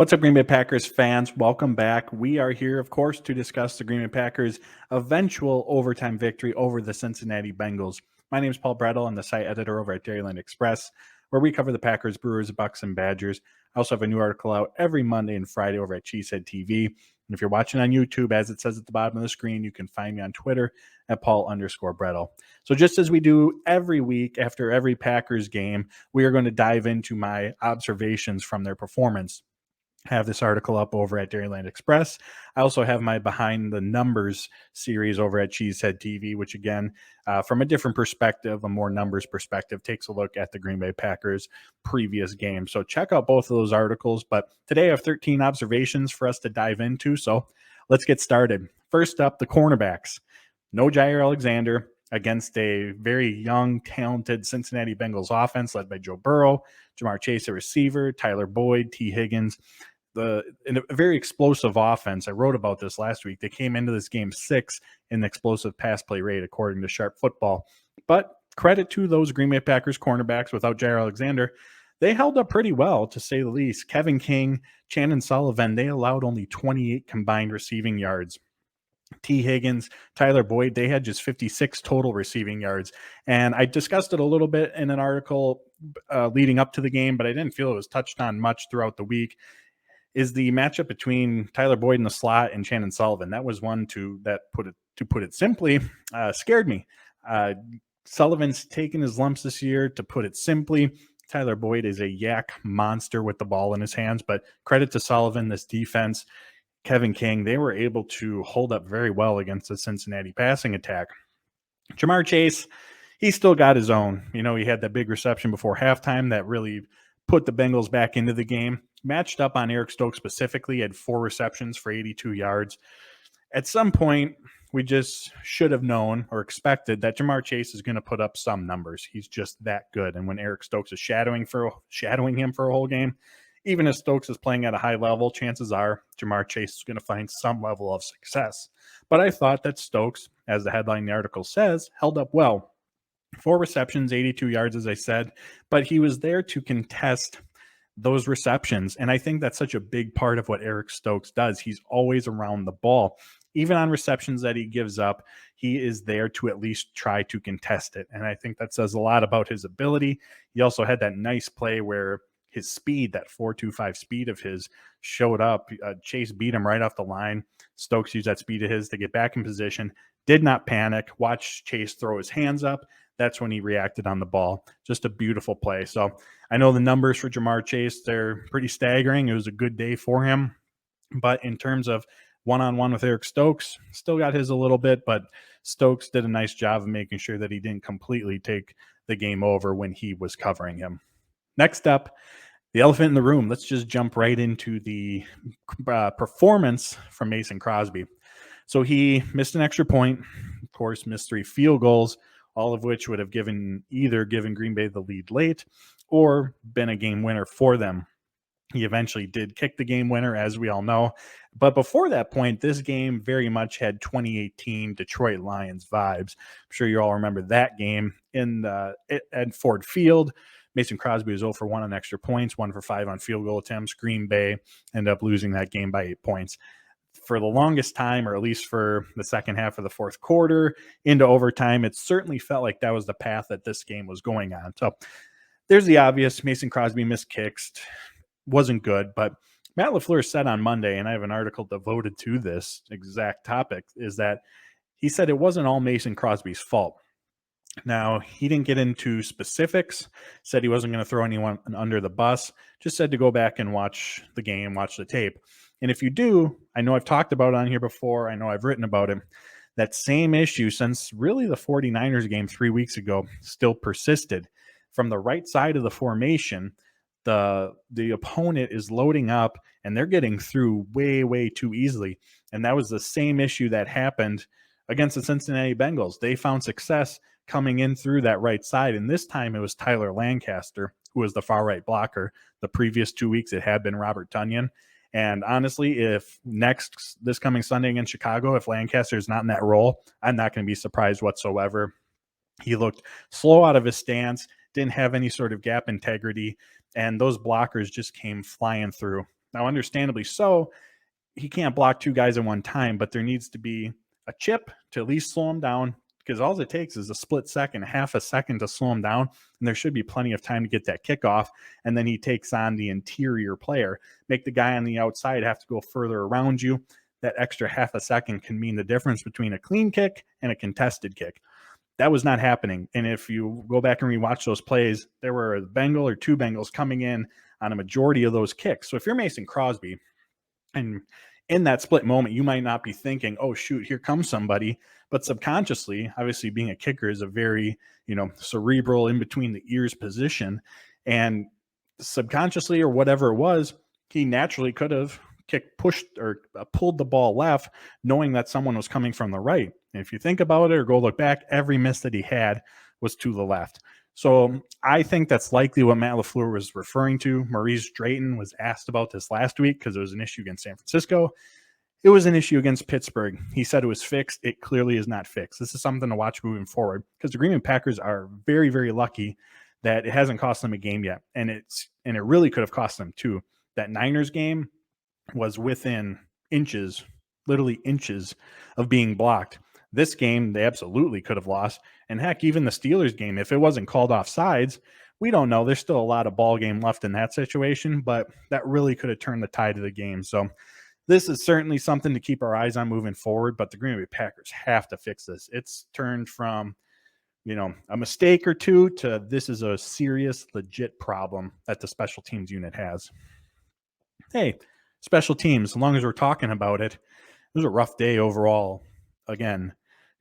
What's up, Green Bay Packers fans? Welcome back. We are here, of course, to discuss the Green Bay Packers' eventual overtime victory over the Cincinnati Bengals. My name is Paul Brettel. I'm the site editor over at Dairyland Express, where we cover the Packers, Brewers, Bucks, and Badgers. I also have a new article out every Monday and Friday over at Cheesehead TV. And if you're watching on YouTube, as it says at the bottom of the screen, you can find me on Twitter at Paul_Brettel. So just as we do every week after every Packers game, we are going to dive into my observations from their performance. Have this article up over at Dairyland Express. I also have my Behind the Numbers series over at Cheesehead TV, which again, from a different perspective, a more numbers perspective, takes a look at the Green Bay Packers previous game. So check out both of those articles. But today I have 13 observations for us to dive into. So let's get started. First up, the cornerbacks. No Jair Alexander against a very young, talented Cincinnati Bengals offense led by Joe Burrow, Jamar Chase, a receiver, Tyler Boyd, T. Higgins. In a very explosive offense. I wrote about this last week. They came into this game 6th in the explosive pass play rate, according to Sharp Football. But credit to those Green Bay Packers cornerbacks without Jair Alexander. They held up pretty well, to say the least. Kevin King, Chandon Sullivan, they allowed only 28 combined receiving yards. T. Higgins, Tyler Boyd, they had just 56 total receiving yards. And I discussed it a little bit in an article leading up to the game, but I didn't feel it was touched on much throughout the week. Is the matchup between Tyler Boyd in the slot and Chandon Sullivan. That was one to put it simply, scared me. Sullivan's taken his lumps this year, to put it simply. Tyler Boyd is a yak monster with the ball in his hands, but credit to Sullivan, this defense, Kevin King, they were able to hold up very well against the Cincinnati passing attack. Jamar Chase, he still got his own. You know, he had that big reception before halftime that really put the Bengals back into the game. Matched up on Eric Stokes specifically, had 4 receptions for 82 yards. At some point, we just should have known or expected that Jamar Chase is going to put up some numbers. He's just that good. And when Eric Stokes is shadowing him for a whole game, even if Stokes is playing at a high level, chances are Jamar Chase is going to find some level of success. But I thought that Stokes, as the headline in the article says, held up well. 4 receptions, 82 yards, as I said, but he was there to contest those receptions. And I think that's such a big part of what Eric Stokes does. He's always around the ball. Even on receptions that he gives up, he is there to at least try to contest it. And I think that says a lot about his ability. He also had that nice play where his speed, that 4.25 speed of his, showed up. Chase beat him right off the line. Stokes used that speed of his to get back in position, did not panic, watched Chase throw his hands up. That's when he reacted on the ball. Just a beautiful play. So I know the numbers for Jamar Chase, they're pretty staggering. It was a good day for him. But in terms of one-on-one with Eric Stokes, still got his a little bit, but Stokes did a nice job of making sure that he didn't completely take the game over when he was covering him. Next up, the elephant in the room. Let's just jump right into the performance from Mason Crosby. So he missed an extra point, of course, missed 3 field goals, all of which would have either given Green Bay the lead late or been a game winner for them. He eventually did kick the game winner, as we all know. But before that point, this game very much had 2018 Detroit Lions vibes. I'm sure you all remember that game at Ford Field. Mason Crosby was 0 for 1 on extra points, 1 for 5 on field goal attempts. Green Bay ended up losing that game by 8 points. For the longest time, or at least for the second half of the fourth quarter into overtime, it certainly felt like that was the path that this game was going on. So there's the obvious. Mason Crosby missed kicks, wasn't good, but Matt LaFleur said on Monday, and I have an article devoted to this exact topic, is that he said it wasn't all Mason Crosby's fault. Now, he didn't get into specifics, said he wasn't going to throw anyone under the bus, just said to go back and watch the game, watch the tape. And if you do, I know I've talked about it on here before, I know I've written about it, that same issue since really the 49ers game 3 weeks ago still persisted. From the right side of the formation, the opponent is loading up and they're getting through way, way too easily. And that was the same issue that happened against the Cincinnati Bengals. They found success coming in through that right side. And this time it was Tyler Lancaster, who was the far right blocker. The previous 2 weeks, it had been Robert Tonyan. And honestly, if this coming Sunday against Chicago, if Lancaster is not in that role, I'm not going to be surprised whatsoever. He looked slow out of his stance, didn't have any sort of gap integrity, and those blockers just came flying through. Now, understandably so, he can't block two guys at one time, but there needs to be a chip to at least slow him down, because all it takes is a split second, half a second to slow him down, and there should be plenty of time to get that kickoff. And then he takes on the interior player, make the guy on the outside have to go further around you. That extra half a second can mean the difference between a clean kick and a contested kick. That was not happening. And if you go back and rewatch those plays, there were a Bengal or two Bengals coming in on a majority of those kicks. So if you're Mason Crosby, and in that split moment, you might not be thinking, oh, shoot, here comes somebody. But subconsciously, obviously, being a kicker is a very, cerebral in between the ears position. And subconsciously, or whatever it was, he naturally could have pushed or pulled the ball left, knowing that someone was coming from the right. And if you think about it or go look back, every miss that he had was to the left. So I think that's likely what Matt LaFleur was referring to. Maurice Drayton was asked about this last week because it was an issue against San Francisco. It was an issue against Pittsburgh. He said it was fixed. It clearly is not fixed. This is something to watch moving forward, because the Green Bay Packers are very, very lucky that it hasn't cost them a game yet. And it really could have cost them too. That Niners game was within inches, literally inches of being blocked. This game, they absolutely could have lost. And heck, even the Steelers game, if it wasn't called off sides, we don't know. There's still a lot of ball game left in that situation, but that really could have turned the tide of the game. So this is certainly something to keep our eyes on moving forward, but the Green Bay Packers have to fix this. It's turned from, a mistake or two to this is a serious, legit problem that the special teams unit has. Hey, special teams, as long as we're talking about it, it was a rough day overall. Again,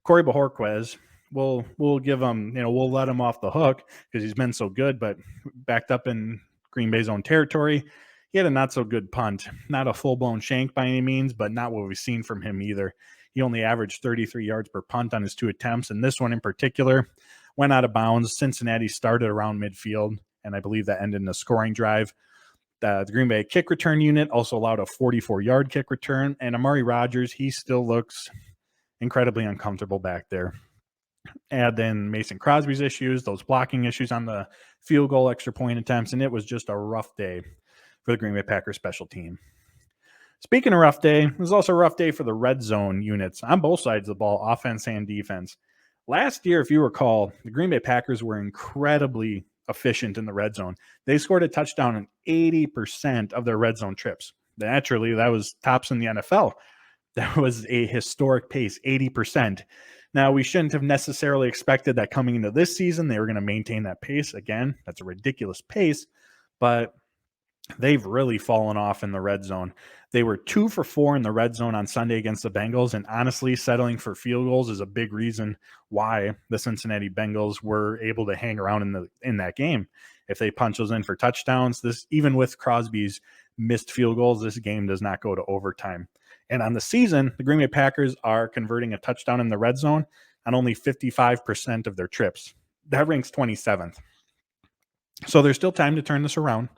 Cory Bojorquez, we'll give him, we'll let him off the hook because he's been so good, but backed up in Green Bay's own territory, he had a not so good punt. Not a full-blown shank by any means, but not what we've seen from him either. He only averaged 33 yards per punt on his two attempts, and this one in particular went out of bounds. Cincinnati started around midfield, and I believe that ended in a scoring drive. The Green Bay kick return unit also allowed a 44-yard kick return, and Amari Rodgers, he still looks incredibly uncomfortable back there. Add then Mason Crosby's issues, those blocking issues on the field goal extra point attempts, and it was just a rough day for the Green Bay Packers special team. Speaking of rough day, it was also a rough day for the red zone units on both sides of the ball, offense and defense. Last year, if you recall, the Green Bay Packers were incredibly efficient in the red zone. They scored a touchdown in 80% of their red zone trips. Naturally, that was tops in the NFL. That was a historic pace, 80%. Now, we shouldn't have necessarily expected that coming into this season. They were going to maintain that pace. Again, that's a ridiculous pace, but they've really fallen off in the red zone. They were 2 for 4 in the red zone on Sunday against the Bengals, and honestly, settling for field goals is a big reason why the Cincinnati Bengals were able to hang around in that game. If they punch those in for touchdowns, this, even with Crosby's missed field goals, this game does not go to overtime. And on the season, the Green Bay Packers are converting a touchdown in the red zone on only 55% of their trips. That ranks 27th. So there's still time to turn this around.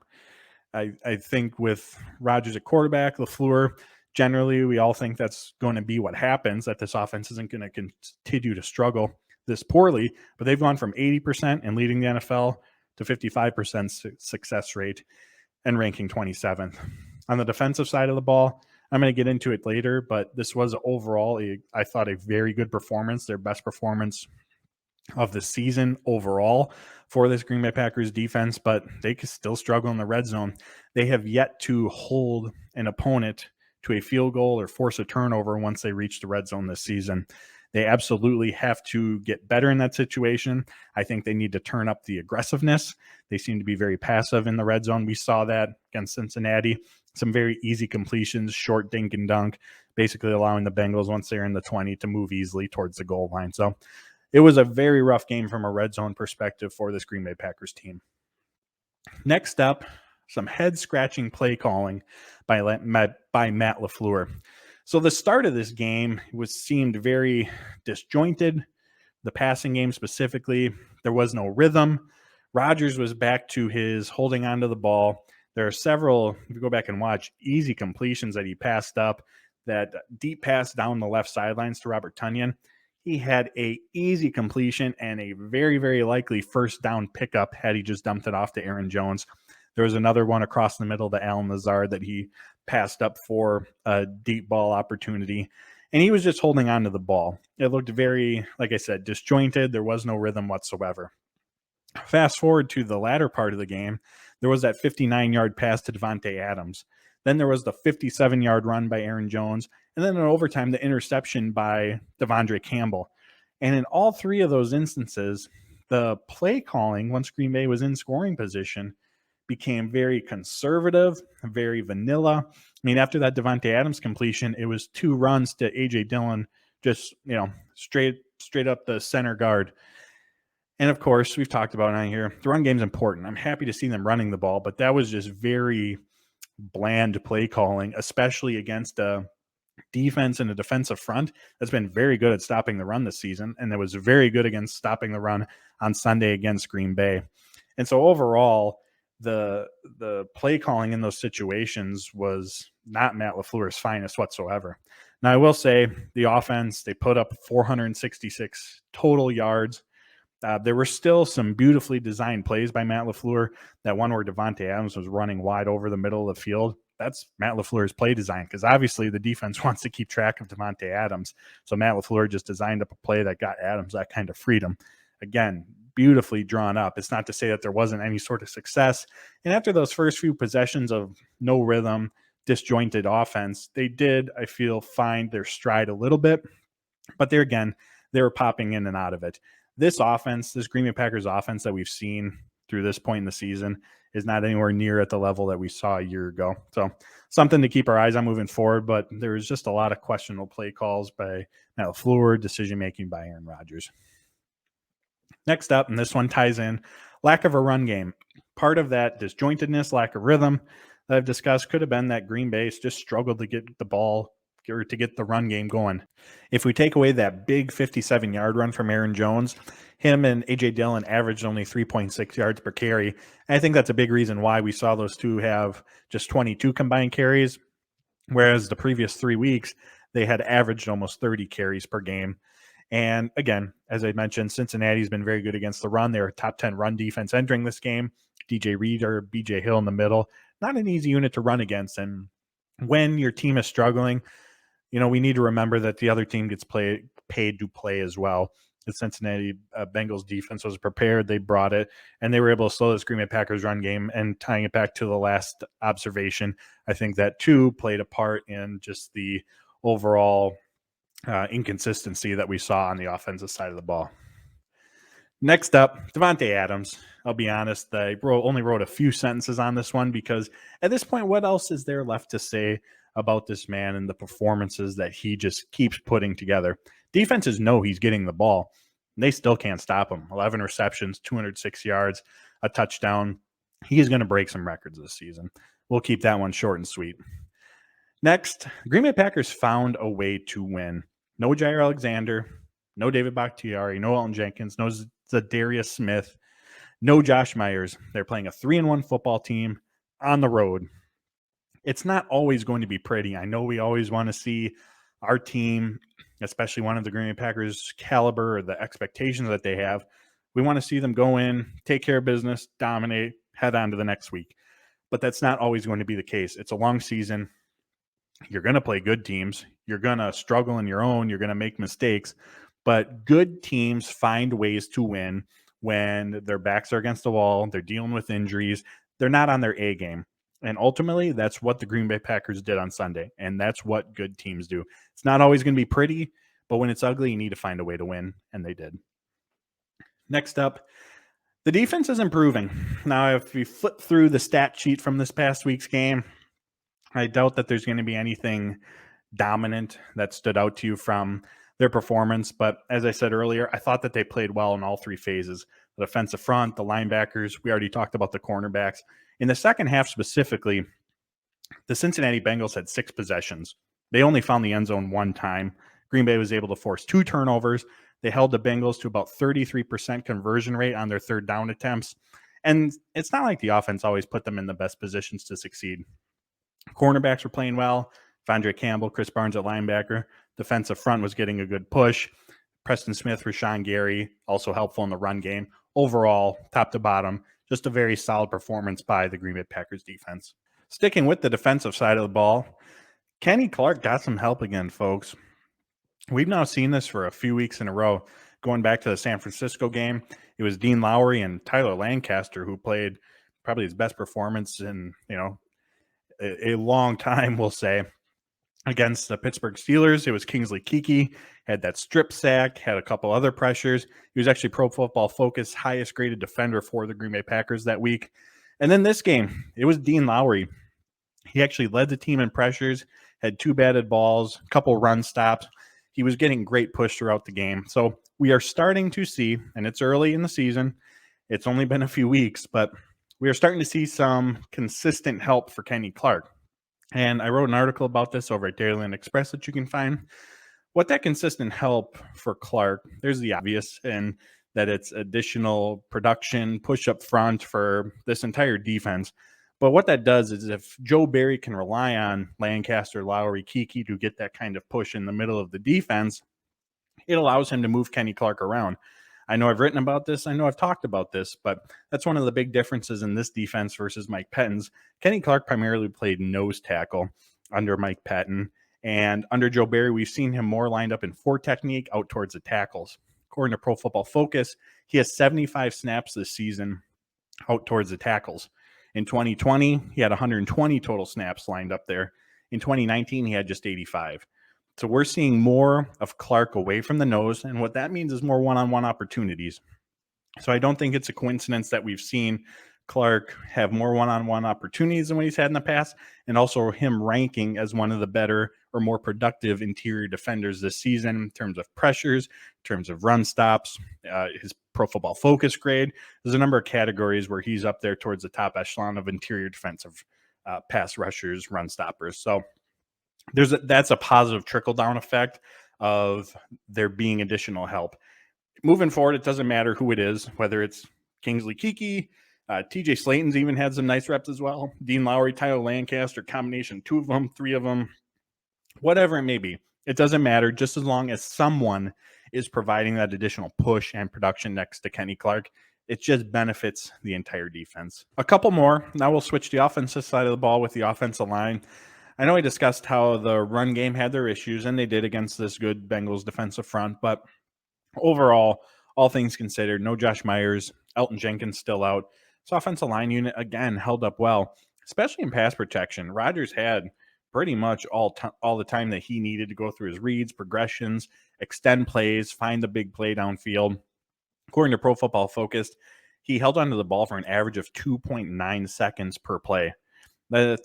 I think with Rodgers at quarterback, LaFleur, generally we all think that's going to be what happens, that this offense isn't going to continue to struggle this poorly, but they've gone from 80% and leading the NFL to 55% success rate and ranking 27th. On the defensive side of the ball, I'm going to get into it later, but this was overall, I thought, a very good performance, their best performance of the season overall for this Green Bay Packers defense, but they can still struggle in the red zone. They have yet to hold an opponent to a field goal or force a turnover once they reach the red zone this season. They absolutely have to get better in that situation. I think they need to turn up the aggressiveness. They seem to be very passive in the red zone. We saw that against Cincinnati. Some very easy completions, short dink and dunk, basically allowing the Bengals, once they're in the 20, to move easily towards the goal line. So it was a very rough game from a red zone perspective for this Green Bay Packers team. Next up, some head-scratching play calling by Matt LaFleur. So the start of this game seemed very disjointed. The passing game specifically, there was no rhythm. Rodgers was back to his holding onto the ball. There are several, if you go back and watch, easy completions that he passed up. That deep pass down the left sidelines to Robert Tonyan. He had a easy completion and a very, very likely first down pickup had he just dumped it off to Aaron Jones. There was another one across the middle to Allen Lazard that he passed up for a deep ball opportunity. And he was just holding on to the ball. It looked very, like I said, disjointed. There was no rhythm whatsoever. Fast forward to the latter part of the game, there was that 59-yard pass to Devonte Adams. Then there was the 57-yard run by Aaron Jones. And then in overtime, the interception by Devondre Campbell. And in all three of those instances, the play calling, once Green Bay was in scoring position, became very conservative, very vanilla. I mean, after that Devonte Adams completion, it was 2 runs to A.J. Dillon, just, straight up the center guard. And of course, we've talked about it on here. The run game's important. I'm happy to see them running the ball, but that was just very bland play calling, especially against a defense and a defensive front that's been very good at stopping the run this season. And it was very good against stopping the run on Sunday against Green Bay. And so overall, the play calling in those situations was not Matt LaFleur's finest whatsoever. Now, I will say the offense, they put up 466 total yards. There were still some beautifully designed plays by Matt LaFleur. That one where Devonte Adams was running wide over the middle of the field. That's Matt LaFleur's play design, because obviously the defense wants to keep track of Devonte Adams. So Matt LaFleur just designed up a play that got Adams that kind of freedom. Again, beautifully drawn up. It's not to say that there wasn't any sort of success. And after those first few possessions of no rhythm, disjointed offense, they did, I feel, find their stride a little bit. But there again, they were popping in and out of it. This offense, this Green Bay Packers offense that we've seen through this point in the season, is not anywhere near at the level that we saw a year ago. So something to keep our eyes on moving forward, but there was just a lot of questionable play calls by Matt LaFleur, decision-making by Aaron Rodgers. Next up, and this one ties in, lack of a run game. Part of that disjointedness, lack of rhythm that I've discussed could have been that Green Bay just struggled to get the ball or to get the run game going. If we take away that big 57-yard run from Aaron Jones, him and A.J. Dillon averaged only 3.6 yards per carry. And I think that's a big reason why we saw those two have just 22 combined carries, whereas the previous 3 weeks, they had averaged almost 30 carries per game. And again, as I mentioned, Cincinnati's been very good against the run. They're a top 10 run defense entering this game. DJ Reader, BJ Hill in the middle. Not an easy unit to run against. And when your team is struggling, we need to remember that the other team gets paid to play as well. The Cincinnati Bengals defense was prepared. They brought it, and they were able to slow this Green Bay Packers run game. And tying it back to the last observation, I think that too played a part in just the overall inconsistency that we saw on the offensive side of the ball. Next up, Devonte Adams. I'll be honest, I only wrote a few sentences on this one because at this point, what else is there left to say about this man and the performances that he just keeps putting together? Defenses know he's getting the ball. They still can't stop him. 11 receptions, 206 yards, a touchdown. He is going to break some records this season. We'll keep that one short and sweet. Next, Green Bay Packers found a way to win. No Jair Alexander, no David Bakhtiari, no Elton Jenkins, no Zadarius Smith, no Josh Myers. They're playing a 3-1 football team on the road. It's not always going to be pretty. I know we always want to see our team, especially one of the Green Bay Packers caliber or the expectations that they have, we want to see them go in, take care of business, dominate, head on to the next week. But that's not always going to be the case. It's a long season. You're going to play good teams. You're going to struggle in your own. You're going to make mistakes. But good teams find ways to win when their backs are against the wall, they're dealing with injuries, they're not on their A game. And ultimately, that's what the Green Bay Packers did on Sunday. And that's what good teams do. It's not always going to be pretty, but when it's ugly, you need to find a way to win. And they did. Next up, the defense is improving. Now, if we flip through the stat sheet from this past week's game, I doubt that there's going to be anything dominant that stood out to you from their performance. But as I said earlier, I thought that they played well in all three phases. The defensive front, the linebackers, we already talked about the cornerbacks. In the second half specifically, the Cincinnati Bengals had 6 possessions. They only found the end zone one time. Green Bay was able to force 2 turnovers. They held the Bengals to about 33% conversion rate on their third down attempts. And it's not like the offense always put them in the best positions to succeed. Cornerbacks were playing well. Devondre Campbell, Chris Barnes at linebacker. Defensive front was getting a good push. Preston Smith, Rashawn Gary, also helpful in the run game. Overall, top to bottom, Just a very solid performance by the Green Bay Packers defense. Sticking with the defensive side of the ball, Kenny Clark got some help again, folks. We've now seen this for a few weeks in a row. Going back to the San Francisco game, it was Dean Lowry and Tyler Lancaster who played probably his best performance in, a long time, we'll say. Against the Pittsburgh Steelers, it was Kingsley Keke, had that strip sack, had a couple other pressures. He was actually Pro Football Focus highest graded defender for the Green Bay Packers that week. And then this game, it was Dean Lowry. He actually led the team in pressures, had 2 batted balls, a couple run stops. He was getting great push throughout the game. So we are starting to see, and it's early in the season, it's only been a few weeks, but we are starting to see some consistent help for Kenny Clark. And I wrote an article about this over at Dairyland Express that you can find. What that consistent help for Clark, there's the obvious, and that it's additional production, push up front for this entire defense. But what that does is if Joe Barry can rely on Lancaster, Lowry, Keke to get that kind of push in the middle of the defense, it allows him to move Kenny Clark around. I know I've written about this. I know I've talked about this, but that's one of the big differences in this defense versus Mike Pettine's. Kenny Clark primarily played nose tackle under Mike Pettin, and under Joe Barry, we've seen him more lined up in 4 technique out towards the tackles. According to Pro Football Focus, he has 75 snaps this season out towards the tackles. In 2020, he had 120 total snaps lined up there. In 2019, he had just 85. So we're seeing more of Clark away from the nose, and what that means is more one-on-one opportunities. So I don't think it's a coincidence that we've seen Clark have more one-on-one opportunities than what he's had in the past, and also him ranking as one of the better or more productive interior defenders this season in terms of pressures, in terms of run stops, his Pro Football Focus grade. There's a number of categories where he's up there towards the top echelon of interior defensive pass rushers, run stoppers. So that's a positive trickle-down effect of there being additional help. Moving forward, it doesn't matter who it is, whether it's Kingsley Keke, TJ Slayton's even had some nice reps as well, Dean Lowry, Tyler Lancaster, combination 2 of them, 3 of them, whatever it may be. It doesn't matter, just as long as someone is providing that additional push and production next to Kenny Clark. It just benefits the entire defense. A couple more. Now we'll switch the offensive side of the ball with the offensive line. I know I discussed how the run game had their issues, and they did against this good Bengals defensive front, but overall, all things considered, no Josh Myers, Elton Jenkins still out. So offensive line unit, again, held up well, especially in pass protection. Rodgers had pretty much all the time that he needed to go through his reads, progressions, extend plays, find the big play downfield. According to Pro Football Focus, he held onto the ball for an average of 2.9 seconds per play.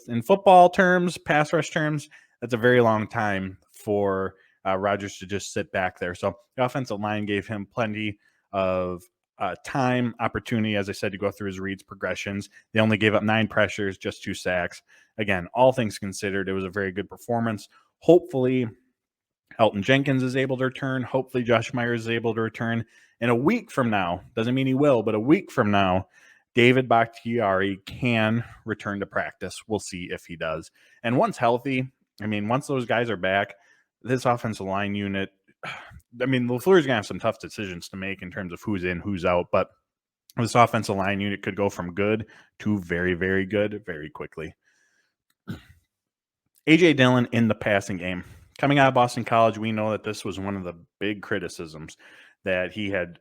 In football terms, pass rush terms, that's a very long time for Rodgers to just sit back there. So the offensive line gave him plenty of time, opportunity, as I said, to go through his reads, progressions. They only gave up 9 pressures, just 2 sacks. Again, all things considered, it was a very good performance. Hopefully, Elton Jenkins is able to return. Hopefully, Josh Myers is able to return. And a week from now, doesn't mean he will, but a week from now, David Bakhtiari can return to practice. We'll see if he does. And once healthy, once those guys are back, this offensive line unit, LaFleur's going to have some tough decisions to make in terms of who's in, who's out, but this offensive line unit could go from good to very, very good very quickly. A.J. Dillon in the passing game. Coming out of Boston College, we know that this was one of the big criticisms, that he had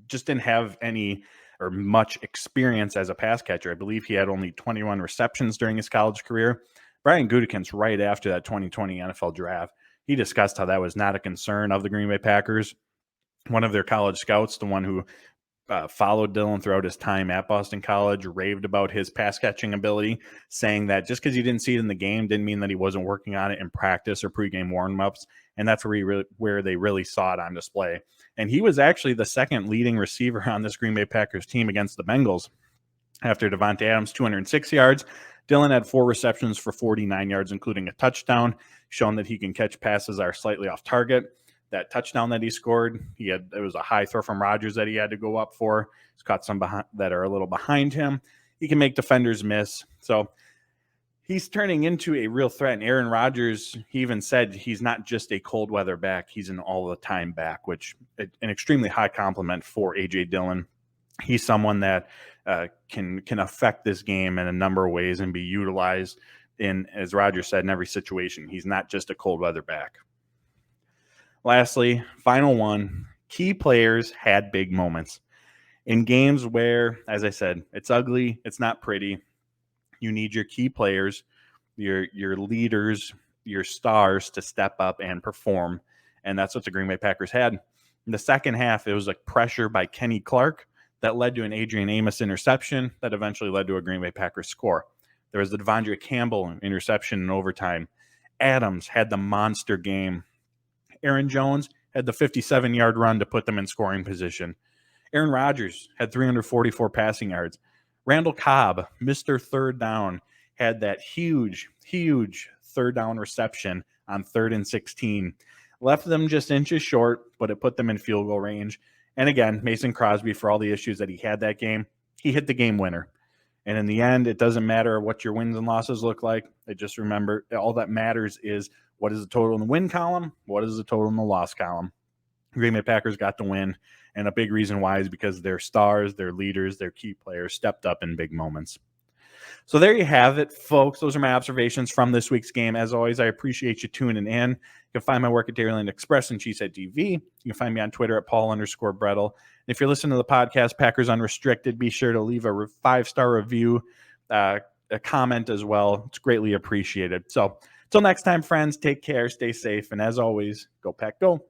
just didn't have any or much experience as a pass catcher. I believe he had only 21 receptions during his college career. Brian Gutekunst, right after that 2020 NFL draft, he discussed how that was not a concern of the Green Bay Packers. One of their college scouts, the one who followed Dillon throughout his time at Boston College, raved about his pass catching ability, saying that just because you didn't see it in the game didn't mean that he wasn't working on it in practice or pregame warm-ups, and that's where they really saw it on display. And he was actually the second leading receiver on this Green Bay Packers team against the Bengals. After Devonte Adams, 206 yards, Dillon had 4 receptions for 49 yards, including a touchdown, showing that he can catch passes that are slightly off target. That touchdown that he scored, it was a high throw from Rodgers that he had to go up for. He's caught some that are a little behind him. He can make defenders miss. So he's turning into a real threat. And Aaron Rodgers, he even said he's not just a cold weather back, he's an all-the-time back, which an extremely high compliment for A.J. Dillon. He's someone that can affect this game in a number of ways and be utilized in, as Roger said, in every situation. He's not just a cold weather back. Lastly, final one, key players had big moments. In games where, as I said, it's ugly, it's not pretty, you need your key players, your leaders, your stars to step up and perform. And that's what the Green Bay Packers had. In the second half, it was like pressure by Kenny Clark that led to an Adrian Amos interception that eventually led to a Green Bay Packers score. There was the Devonte Campbell interception in overtime. Adams had the monster game. Aaron Jones had the 57-yard run to put them in scoring position. Aaron Rodgers had 344 passing yards. Randall Cobb, Mr. Third Down, had that huge third down reception on 3rd and 16. Left them just inches short, but it put them in field goal range. And again, Mason Crosby, for all the issues that he had that game, he hit the game winner. And in the end, it doesn't matter what your wins and losses look like. Just remember, all that matters is what is the total in the win column, what is the total in the loss column. Green Bay Packers got the win, and a big reason why is because their stars, their leaders, their key players stepped up in big moments. So there you have it, folks. Those are my observations from this week's game. As always, I appreciate you tuning in. You can find my work at Dairyland Express and Cheesehead TV. You can find me on Twitter at Paul_Brettel. And if you're listening to the podcast, Packers Unrestricted, be sure to leave a 5-star review, a comment as well. It's greatly appreciated. So until next time, friends, take care, stay safe, and as always, go Pack Go.